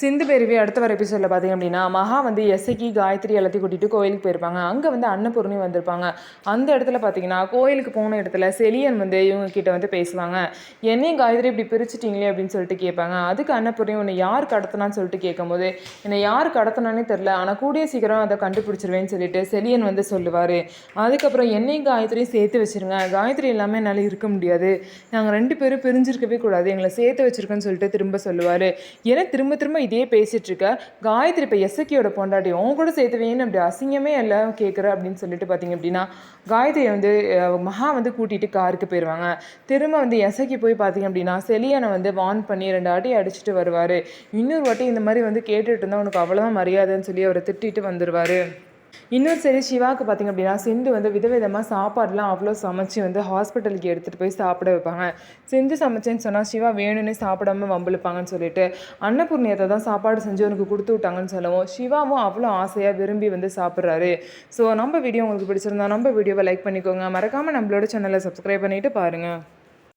சிந்து பேரவி அடுத்த வர எபிசோடில் பார்த்தீங்க அப்படின்னா மகா வந்து எஸ்ஐக்கு காயத்ரி எல்லாத்தையும் கூட்டிகிட்டு கோயிலுக்கு போயிருப்பாங்க. அங்கே வந்து அன்னபூர்ணி வந்திருப்பாங்க. அந்த இடத்துல பார்த்தீங்கன்னா கோயிலுக்கு போன இடத்துல செலியன் வந்து இவங்க கிட்ட வந்து பேசுவாங்க. என்னையும் காயத்ரி இப்படி பிரிச்சுட்டீங்களே அப்படின்னு சொல்லிட்டு கேட்பாங்க. அதுக்கு அன்னபூர்ணி உன்னை யார் கடத்தினான்னு சொல்லிட்டு கேட்கும்போது என்னை யார் கடத்தினானே தெரில, ஆனால் கூடிய சீக்கிரம் அதை கண்டுபிடிச்சிருவேன்னு சொல்லிட்டு செலியன் வந்து சொல்லுவார். அதுக்கப்புறம் என்னையும் காயத்ரியும் சேர்த்து வச்சுருங்க, காயத்ரி இல்லாமல் என்னால் இருக்க முடியாது, நாங்கள் 2 பேரும் பிரிஞ்சிருக்கவே கூடாது, எங்களை சேர்த்து வச்சுருக்கேன்னு சொல்லிட்டு திரும்ப சொல்லுவார். ஏன்னா திரும்ப திரும்ப இதே பேசிட்டு இருக்க காயத்ரி இப்போ எஸ்எக்கியோட பொண்டாட்டி உன் கூட சேர்த்துவேன்னு அப்படி அசிங்கமே எல்லாம் கேட்குற அப்படின்னு சொல்லிட்டு பார்த்தீங்க அப்படின்னா காயத்ரியை வந்து மகா வந்து கூட்டிகிட்டு காருக்கு போயிடுவாங்க. திரும்ப வந்து எஸ்ஐக்கு போய் பார்த்தீங்க அப்படின்னா செலியனை வந்து வார்ன் பண்ணி 2 அடி அடிச்சுட்டு வருவார். இன்னொரு வாட்டி இந்த மாதிரி வந்து கேட்டுட்டு இருந்தால் உனக்கு அவ்வளோதான் மரியாதைன்னு சொல்லி அவரை திட்டிட்டு வந்துடுவார். இன்னொரு சரி சிவாவுக்கு பார்த்திங்க அப்படின்னா சிந்து வந்து விதவிதமாக சாப்பாடுலாம் அவ்வளோ சமைச்சு வந்து ஹாஸ்பிட்டலுக்கு எடுத்துகிட்டு போய் சாப்பிட வைப்பாங்க. சிந்து சமைச்சேன்னு சொன்னால் சிவா வேணும்னே சாப்பிடாம வம்பிழுப்பாங்கன்னு சொல்லிட்டு அன்னபூர்ணியத்தை தான் சாப்பாடு செஞ்சு அவனுக்கு கொடுத்து விட்டாங்கன்னு சொல்லவும் சிவாவும் அவ்வளோ ஆசையாக விரும்பி வந்து சாப்பிட்றாரு. ஸோ நம்ம வீடியோ உங்களுக்கு பிடிச்சிருந்தா நம்ம வீடியோவை லைக் பண்ணிக்கோங்க, மறக்காமல் நம்மளோட சேனலை சப்ஸ்கிரைப் பண்ணிவிட்டு பாருங்கள்.